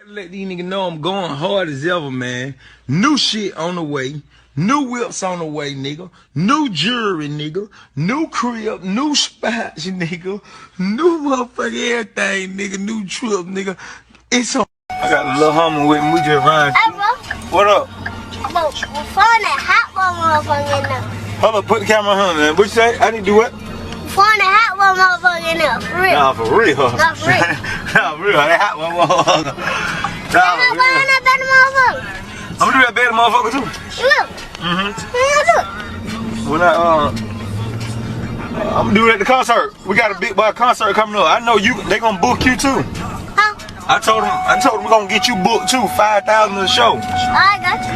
Let these niggas know I'm going hard as ever, man. New shit on the way. New whips on the way, nigga. New jewelry, nigga. New crib, new spots, nigga. New motherfucking everything, nigga. New trip, nigga. It's on. I got a little homie with me. We just riding. Hey, bro. What up? Bro, find that hot one motherfucker in there. Hold up, put the camera on, man. What you say? I need to do what? Find that hot one motherfucker in there, for real. Nah, for real. Nah, for real. Nah, for real. That hot one motherfucker. Nah, for real. That better motherfucker. I'm gonna do that better motherfucker too. You will. When I'm gonna do it at the concert. We got a big boy concert coming up. I know you. They gonna book you too. Huh? I told them we're gonna get you booked too. 5,000 a show. I got you.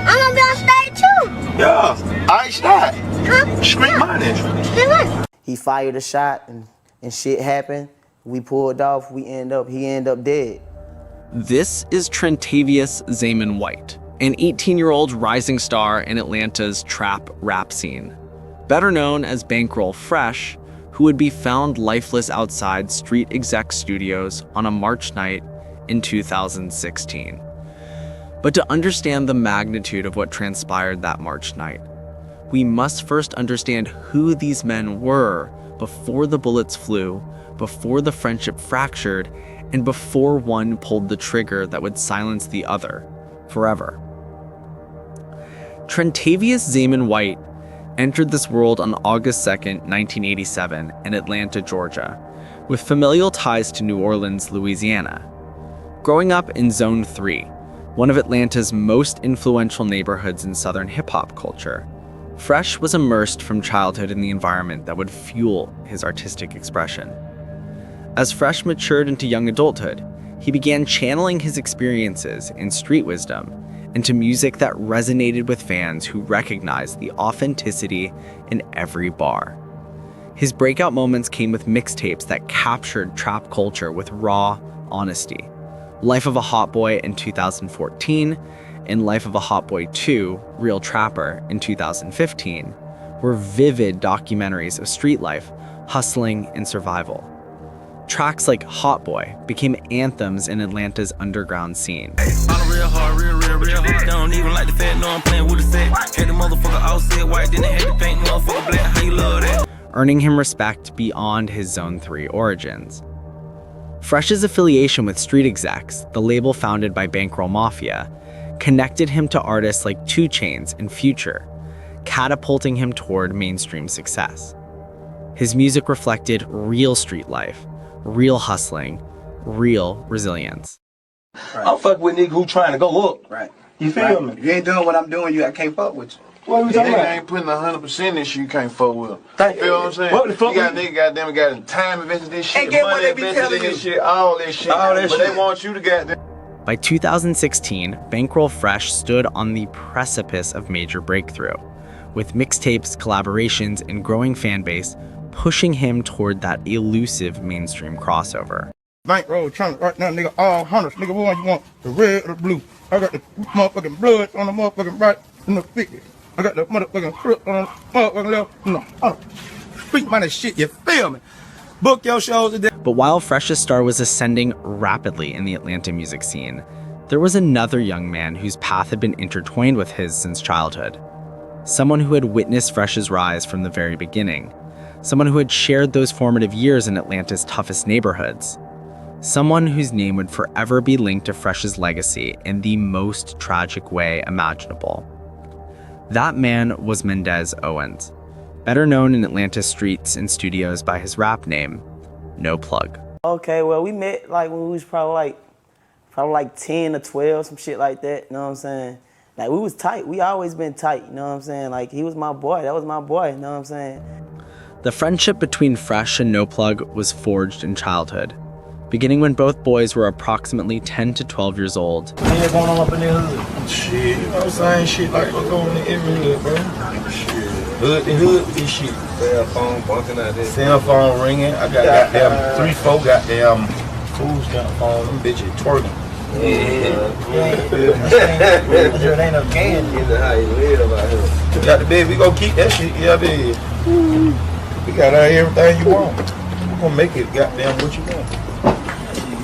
I'm gonna be on stage too. Yeah. I shot. Huh? Street money. Street money. He fired a shot and shit happened. We pulled off. He ended up dead. This is Trentavious Zaman White, an 18-year-old rising star in Atlanta's trap rap scene. Better known as Bankroll Fresh, who would be found lifeless outside Street Exec Studios on a March night in 2016. But to understand the magnitude of what transpired that March night, we must first understand who these men were before the bullets flew, before the friendship fractured, and before one pulled the trigger that would silence the other forever. Trentavious Zaman White entered this world on August 2nd, 1987 in Atlanta, Georgia, with familial ties to New Orleans, Louisiana. Growing up in Zone 3, one of Atlanta's most influential neighborhoods in Southern hip-hop culture, Fresh was immersed from childhood in the environment that would fuel his artistic expression. As Fresh matured into young adulthood, he began channeling his experiences in street wisdom into music that resonated with fans who recognized the authenticity in every bar. His breakout moments came with mixtapes that captured trap culture with raw honesty. Life of a Hot Boy in 2014 and Life of a Hot Boy 2, Real Trapper in 2015 were vivid documentaries of street life, hustling, and survival. Tracks like Hot Boy became anthems in Atlanta's underground scene. Real hard, real hard. Don't even like the fat, no, I'm playing with the set. Had the motherfucker all said white, then they had to paint motherfucker black. How you love that? Earning him respect beyond his Zone 3 origins. Fresh's affiliation with Street Execs, the label founded by Bankroll Mafia, connected him to artists like 2 Chainz and Future, catapulting him toward mainstream success. His music reflected real street life, real hustling, real resilience. Right. I'm fucking with niggas who trying to go up. Right. You feel me? If you ain't doing what I'm doing, I can't fuck with you. What are we talking about? Ain't putting 100% in shit you can't fuck with. You feel what I'm saying? What the fuck? You got niggas goddamn got time invested in this shit, And get what money they be invested telling in this you. shit, all that shit. All that but shit. they want you to goddamn. By 2016, Bankroll Fresh stood on the precipice of major breakthrough, with mixtapes, collaborations, and growing fan base pushing him toward that elusive mainstream crossover. Bankroll trying right now, nigga, all hunters. Nigga, what one you want? The red or the blue? I got the motherfucking blood on the motherfucking right and the 50. I got the motherfucking crook on the motherfucking left. No, street money shit, you feel me? Book your shows today. But while Fresh's star was ascending rapidly in the Atlanta music scene, there was another young man whose path had been intertwined with his since childhood. Someone who had witnessed Fresh's rise from the very beginning. Someone who had shared those formative years in Atlanta's toughest neighborhoods. Someone whose name would forever be linked to Fresh's legacy in the most tragic way imaginable. That man was Mendez Owens, better known in Atlanta streets and studios by his rap name, No Plug. Okay, well, we met like when we was probably like 10 or 12, some shit like that, you know what I'm saying? Like, we was tight. We always been tight, you know what I'm saying? Like, he was my boy. That was my boy, you know what I'm saying? The friendship between Fresh and No Plug was forged in childhood, beginning when both boys were approximately 10 to 12 years old. What's going on up in the hood? Shit, you know what I'm saying? Shit like what's going on in every hood, bro. Shit. Hood to hood, this shit. Cell phone bunking out there. Cell phone ringing. I got goddamn 3-4 goddamn fools down phone. Them bitches twerking. It ain't no game. How you live out here. We got the bed, we gon' keep that shit, yeah, baby. We got everything you want. We gonna make it goddamn what you want.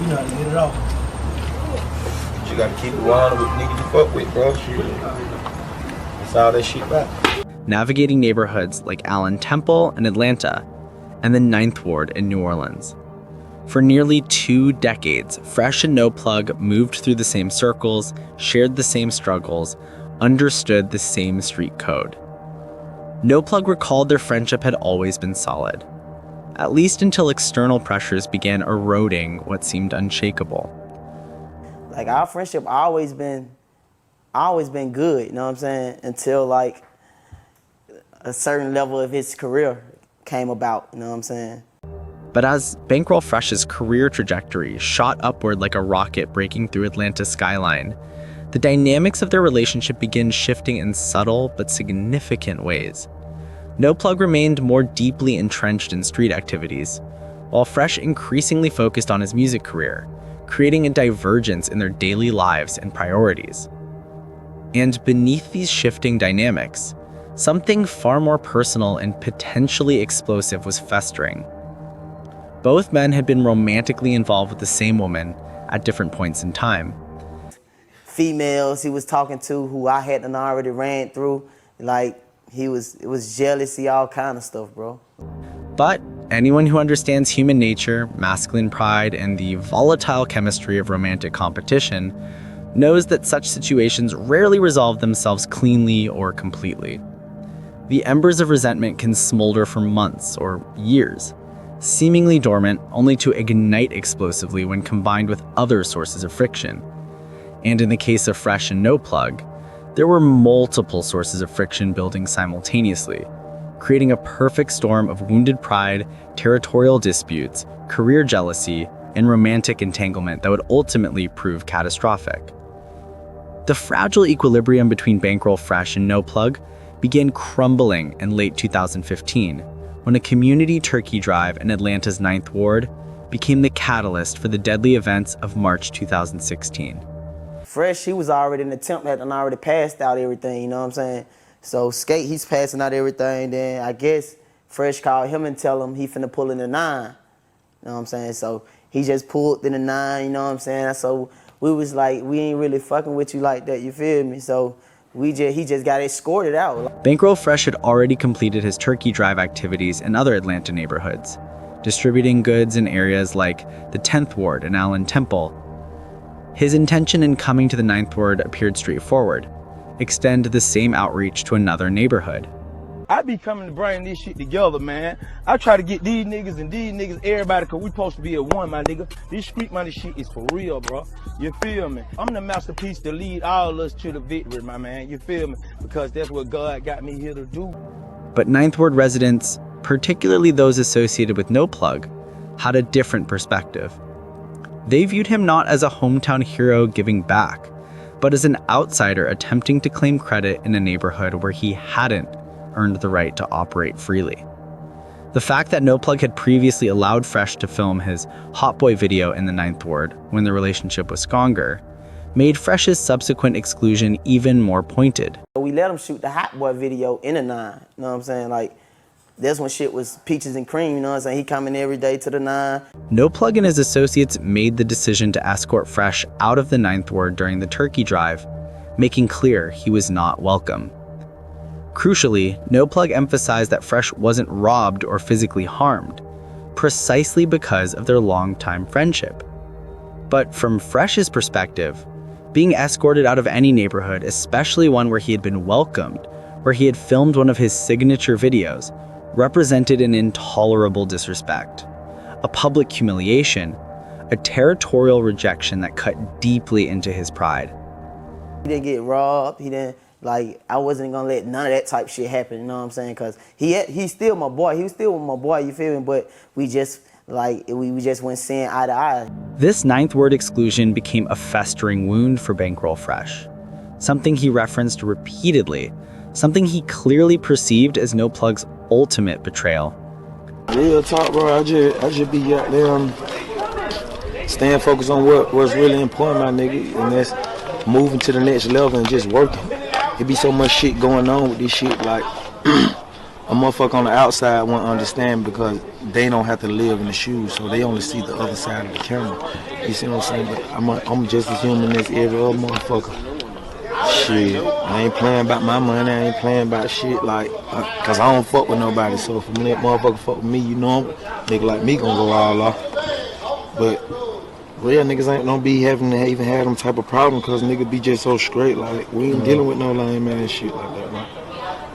You know how to get it off. You gotta keep it 100 with niggas you fuck with, bro. Shit. That's all that shit back. Navigating neighborhoods like Allen Temple in Atlanta and the 9th Ward in New Orleans. For nearly 2 decades, Fresh and No Plug moved through the same circles, shared the same struggles, understood the same street code. No Plug recalled their friendship had always been solid, at least until external pressures began eroding what seemed unshakable. Like, our friendship always been good, you know what I'm saying? Until like a certain level of his career came about, you know what I'm saying? But as Bankroll Fresh's career trajectory shot upward like a rocket breaking through Atlanta's skyline, the dynamics of their relationship began shifting in subtle but significant ways. No Plug remained more deeply entrenched in street activities, while Fresh increasingly focused on his music career, creating a divergence in their daily lives and priorities. And beneath these shifting dynamics, something far more personal and potentially explosive was festering. Both men had been romantically involved with the same woman at different points in time. Females he was talking to who I hadn't already ran through, like, it was jealousy, all kind of stuff, bro. But anyone who understands human nature, masculine pride, and the volatile chemistry of romantic competition knows that such situations rarely resolve themselves cleanly or completely. The embers of resentment can smolder for months or years, seemingly dormant only to ignite explosively when combined with other sources of friction. And in the case of Fresh and No Plug, there were multiple sources of friction building simultaneously, creating a perfect storm of wounded pride, territorial disputes, career jealousy, and romantic entanglement that would ultimately prove catastrophic. The fragile equilibrium between Bankroll Fresh and No Plug began crumbling in late 2015, when a community turkey drive in Atlanta's 9th Ward became the catalyst for the deadly events of March 2016. Fresh, he was already in the temp that and already passed out everything, you know what I'm saying? So Skate, he's passing out everything, then I guess Fresh called him and tell him he finna pull in the 9, you know what I'm saying? So he just pulled in the 9, you know what I'm saying? So we was like, we ain't really fucking with you like that, you feel me? So he just got escorted out. Bankroll Fresh had already completed his turkey drive activities in other Atlanta neighborhoods, distributing goods in areas like the 10th Ward and Allen Temple. His intention in coming to the 9th Ward appeared straightforward: extend the same outreach to another neighborhood. I be coming to bring this shit together, man. I try to get these niggas, everybody, cause we supposed to be at one, my nigga. This street money shit is for real, bro. You feel me? I'm the masterpiece to lead all of us to the victory, my man. You feel me? Because that's what God got me here to do. But 9th Ward residents, particularly those associated with No Plug, had a different perspective. They viewed him not as a hometown hero giving back, but as an outsider attempting to claim credit in a neighborhood where he hadn't earned the right to operate freely. The fact that No Plug had previously allowed Fresh to film his Hot Boy video in the 9th Ward when the relationship was stronger made Fresh's subsequent exclusion even more pointed. We let him shoot the Hot Boy video in the 9, you know what I'm saying? Like, that's when shit was peaches and cream, you know what I'm saying? He coming every day to the 9. No Plug and his associates made the decision to escort Fresh out of the 9th Ward during the turkey drive, making clear he was not welcome. Crucially, No Plug emphasized that Fresh wasn't robbed or physically harmed, precisely because of their long-time friendship. But from Fresh's perspective, being escorted out of any neighborhood, especially one where he had been welcomed, where he had filmed one of his signature videos, represented an intolerable disrespect, a public humiliation, a territorial rejection that cut deeply into his pride. He didn't get robbed, he didn't, like, I wasn't gonna let none of that type shit happen, you know what I'm saying? Cause he's still my boy, he was still my boy, you feel me? But we just, like, we just went seeing eye to eye. This 9th Ward exclusion became a festering wound for Bankroll Fresh, something he referenced repeatedly, something he clearly perceived as No Plug's ultimate betrayal. Real talk, bro. I just be out there staying focused on what's really important, my nigga, and that's moving to the next level and just working. It be so much shit going on with this shit, like a motherfucker on the outside won't understand because they don't have to live in the shoes, so they only see the other side of the camera. You see what I'm saying? But I'm just as human as every other motherfucker. Shit, I ain't playing about my money, I ain't playing about shit like, cause I don't fuck with nobody, so if a motherfucker fuck with me, you know, nigga like me gonna go all off. But real niggas ain't gonna be having to even have them type of problem, cause nigga be just so straight, like, we ain't dealing with no lame ass shit like that, man.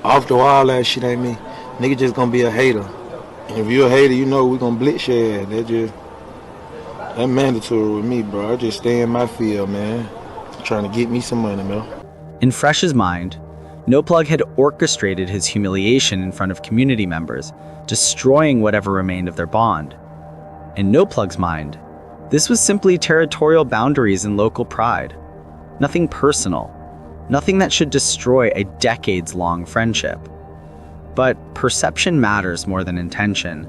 Off the wall, that shit ain't me. Nigga just gonna be a hater. And if you a hater, you know we gonna blitz your ass. That mandatory with me, bro. I just stay in my field, man. Trying to get me some money, man. In Fresh's mind, No Plug had orchestrated his humiliation in front of community members, destroying whatever remained of their bond. In No Plug's mind, this was simply territorial boundaries and local pride. Nothing personal. Nothing that should destroy a decades-long friendship. But perception matters more than intention.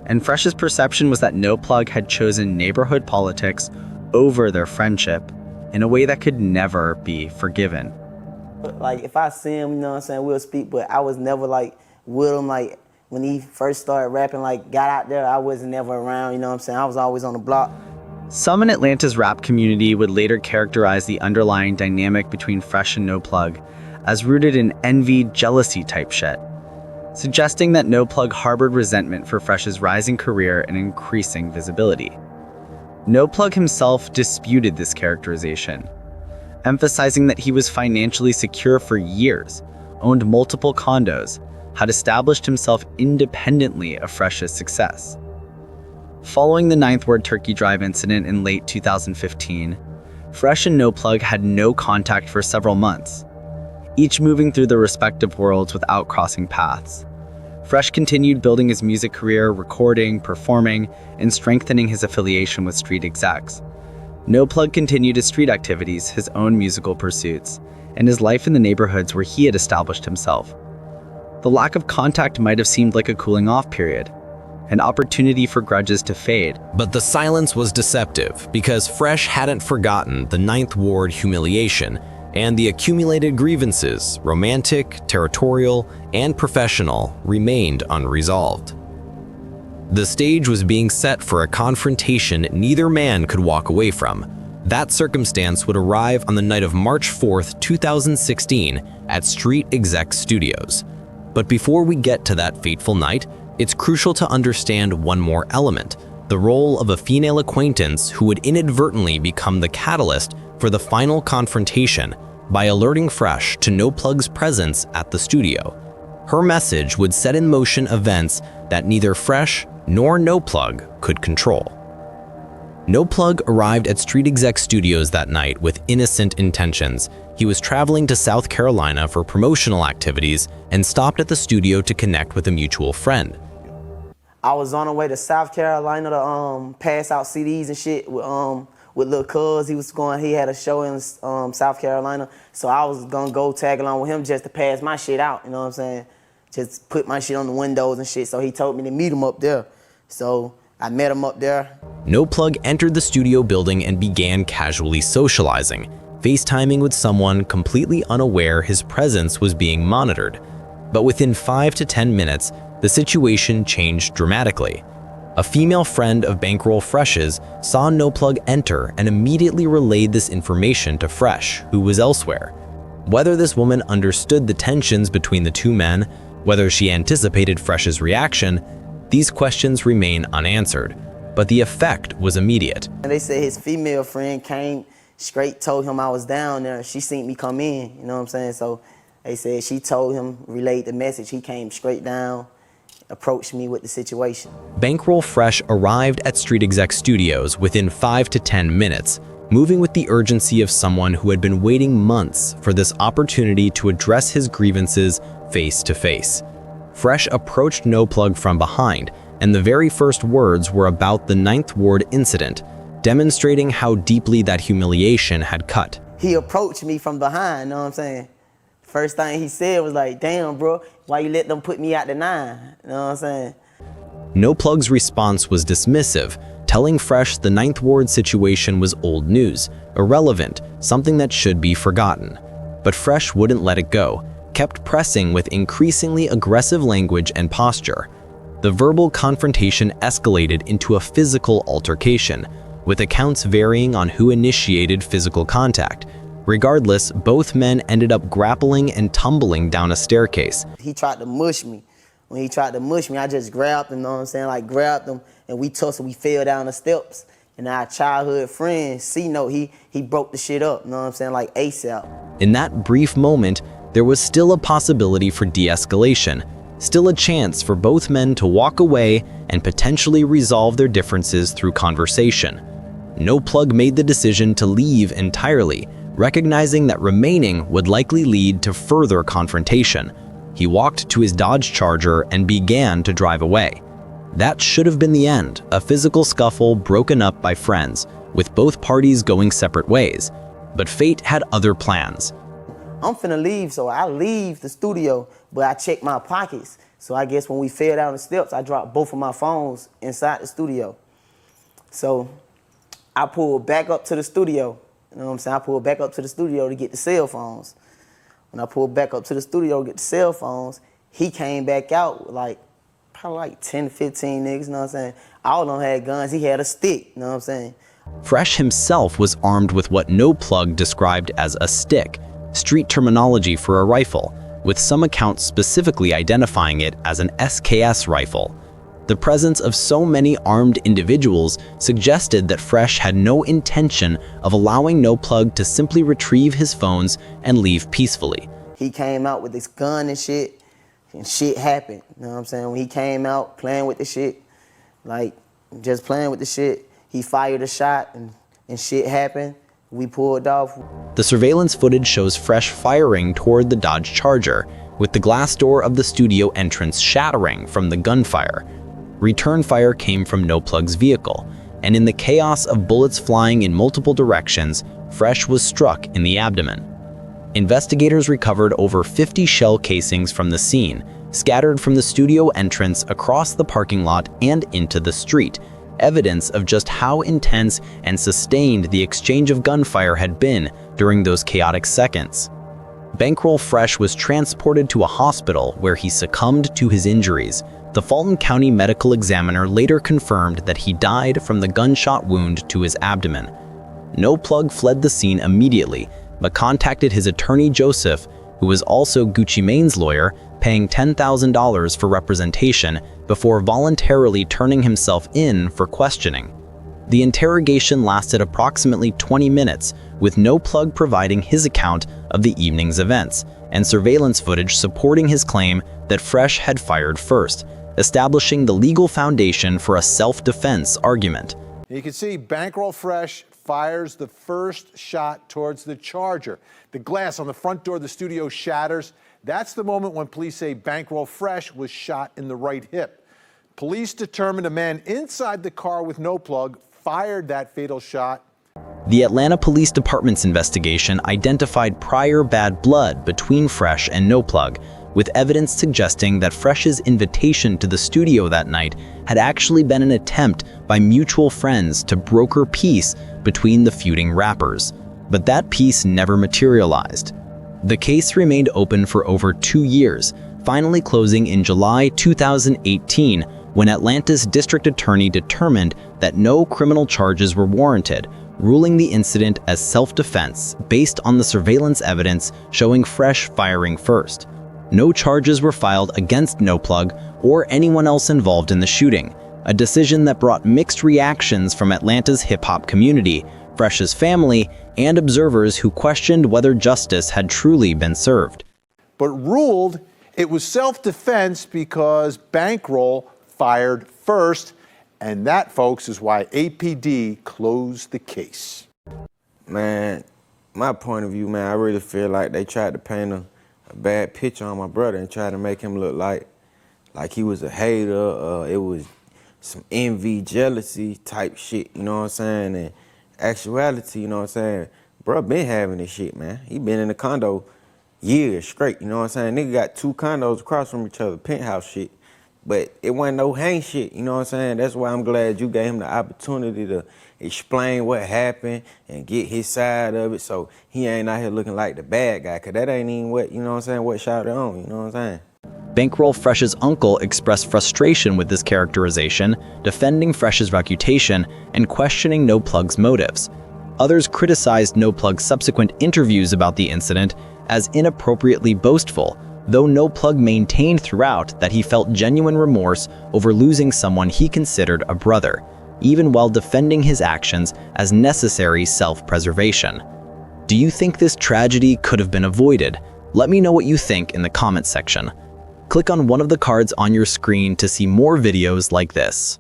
And Fresh's perception was that No Plug had chosen neighborhood politics over their friendship in a way that could never be forgiven. Like, if I see him, you know what I'm saying, we'll speak, but I was never, like, with him, like, when he first started rapping, like, got out there, I was never around, you know what I'm saying? I was always on the block. Some in Atlanta's rap community would later characterize the underlying dynamic between Fresh and No Plug as rooted in envy, jealousy type shit, suggesting that No Plug harbored resentment for Fresh's rising career and increasing visibility. No Plug himself disputed this characterization, emphasizing that he was financially secure for years, owned multiple condos, had established himself independently of Fresh's success. Following the Ninth Ward Turkey Drive incident in late 2015, Fresh and No Plug had no contact for several months, each moving through their respective worlds without crossing paths. Fresh continued building his music career, recording, performing, and strengthening his affiliation with street execs. No Plug continued his street activities, his own musical pursuits, and his life in the neighborhoods where he had established himself. The lack of contact might have seemed like a cooling off period, an opportunity for grudges to fade. But the silence was deceptive because Fresh hadn't forgotten the Ninth Ward humiliation and the accumulated grievances, romantic, territorial, and professional, remained unresolved. The stage was being set for a confrontation neither man could walk away from. That circumstance would arrive on the night of March 4th, 2016 at Street Exec Studios. But before we get to that fateful night, it's crucial to understand one more element, the role of a female acquaintance who would inadvertently become the catalyst for the final confrontation by alerting Fresh to No Plug's presence at the studio. Her message would set in motion events that neither Fresh nor No Plug could control. No Plug arrived at Street Exec Studios that night with innocent intentions. He was traveling to South Carolina for promotional activities and stopped at the studio to connect with a mutual friend. I was on the way to South Carolina to pass out CDs and shit with Lil Cuz. He had a show in South Carolina, so I was gonna go tag along with him just to pass my shit out, you know what I'm saying? Just put my shit on the windows and shit, so he told me to meet him up there. So I met him up there. No Plug entered the studio building and began casually socializing, FaceTiming with someone completely unaware his presence was being monitored. But within 5 to 10 minutes, the situation changed dramatically. A female friend of Bankroll Fresh's saw No Plug enter and immediately relayed this information to Fresh, who was elsewhere. Whether this woman understood the tensions between the two men, whether she anticipated Fresh's reaction, these questions remain unanswered, but the effect was immediate. And they said his female friend came straight, told him I was down there. She seen me come in, you know what I'm saying? So they said she told him, relayed the message. He came straight down, approached me with the situation. Bankroll Fresh arrived at Street Exec Studios within 5 to 10 minutes, moving with the urgency of someone who had been waiting months for this opportunity to address his grievances face to face. Fresh approached No Plug from behind, and the very first words were about the Ninth Ward incident, demonstrating how deeply that humiliation had cut. He approached me from behind, you know what I'm saying? First thing he said was like, damn, bro, why you let them put me out the 9? You know what I'm saying? No Plug's response was dismissive, telling Fresh the Ninth Ward situation was old news, irrelevant, something that should be forgotten. But Fresh wouldn't let it go. kept pressing with increasingly aggressive language and posture. The verbal confrontation escalated into a physical altercation, with accounts varying on who initiated physical contact. Regardless, both men ended up grappling and tumbling down a staircase. He tried to mush me. When he tried to mush me, I just grabbed him, you know what I'm saying? Like grabbed him and we tussled, we fell down the steps. And our childhood friend, C-Note, he broke the shit up, you know what I'm saying? Like ASAP. In that brief moment, there was still a possibility for de-escalation, still a chance for both men to walk away and potentially resolve their differences through conversation. No Plug made the decision to leave entirely, recognizing that remaining would likely lead to further confrontation. He walked to his Dodge Charger and began to drive away. That should have been the end, a physical scuffle broken up by friends, with both parties going separate ways. But fate had other plans. I'm finna leave, so I leave the studio, but I check my pockets. So I guess when we fell down the steps, I dropped both of my phones inside the studio. So I pulled back up to the studio. You know what I'm saying? I pulled back up to the studio to get the cell phones. When I pulled back up to the studio to get the cell phones, he came back out with probably like 10, 15 niggas, you know what I'm saying? All of them had guns, he had a stick, you know what I'm saying? Fresh himself was armed with what No Plug described as a stick, street terminology for a rifle, with some accounts specifically identifying it as an SKS rifle. The presence of so many armed individuals suggested that Fresh had no intention of allowing No Plug to simply retrieve his phones and leave peacefully. He came out with this gun and shit happened, you know what I'm saying? When he came out playing with the shit, like just playing with the shit, he fired a shot and shit happened. We pulled off. The surveillance footage shows Fresh firing toward the Dodge Charger, with the glass door of the studio entrance shattering from the gunfire. Return fire came from No Plug's vehicle, and in the chaos of bullets flying in multiple directions, Fresh was struck in the abdomen. Investigators recovered over 50 shell casings from the scene, scattered from the studio entrance across the parking lot and into the street, evidence of just how intense and sustained the exchange of gunfire had been during those chaotic seconds. Bankroll Fresh was transported to a hospital where he succumbed to his injuries. The Fulton County medical examiner later confirmed that he died from the gunshot wound to his abdomen. No Plug fled the scene immediately, but contacted his attorney Joseph, who was also Gucci Mane's lawyer, paying $10,000 for representation before voluntarily turning himself in for questioning. The interrogation lasted approximately 20 minutes, with No Plug providing his account of the evening's events, and surveillance footage supporting his claim that Fresh had fired first, establishing the legal foundation for a self-defense argument. You can see Bankroll Fresh fires the first shot towards the Charger. The glass on the front door of the studio shatters. That's the moment when police say Bankroll Fresh was shot in the right hip. Police determined a man inside the car with No Plug fired that fatal shot. The Atlanta Police Department's investigation identified prior bad blood between Fresh and No Plug, with evidence suggesting that Fresh's invitation to the studio that night had actually been an attempt by mutual friends to broker peace between the feuding rappers. But that peace never materialized. The case remained open for over 2 years, finally closing in July 2018 when Atlanta's district attorney determined that no criminal charges were warranted, ruling the incident as self-defense based on the surveillance evidence showing Fresh firing first. No charges were filed against No Plug or anyone else involved in the shooting, a decision that brought mixed reactions from Atlanta's hip-hop community, Fresh's family, and observers who questioned whether justice had truly been served. But ruled it was self-defense because Bankroll fired first, and that, folks, is why APD closed the case. Man, my point of view, man, I really feel like they tried to paint a bad picture on my brother and tried to make him look like he was a hater. It was some envy, jealousy type shit, you know what I'm saying? And actuality, you know what I'm saying? Bro been having this shit, man. He been in the condo years straight, you know what I'm saying? Nigga got 2 condos across from each other, penthouse shit. But it wasn't no hang shit, you know what I'm saying? That's why I'm glad you gave him the opportunity to explain what happened and get his side of it, so he ain't out here looking like the bad guy, cause that ain't even what, you know what I'm saying, what shot it on, you know what I'm saying? Bankroll Fresh's uncle expressed frustration with this characterization, defending Fresh's reputation and questioning No Plug's motives. Others criticized No Plug's subsequent interviews about the incident as inappropriately boastful, though No Plug maintained throughout that he felt genuine remorse over losing someone he considered a brother, even while defending his actions as necessary self-preservation. Do you think this tragedy could have been avoided? Let me know what you think in the comments section. Click on one of the cards on your screen to see more videos like this.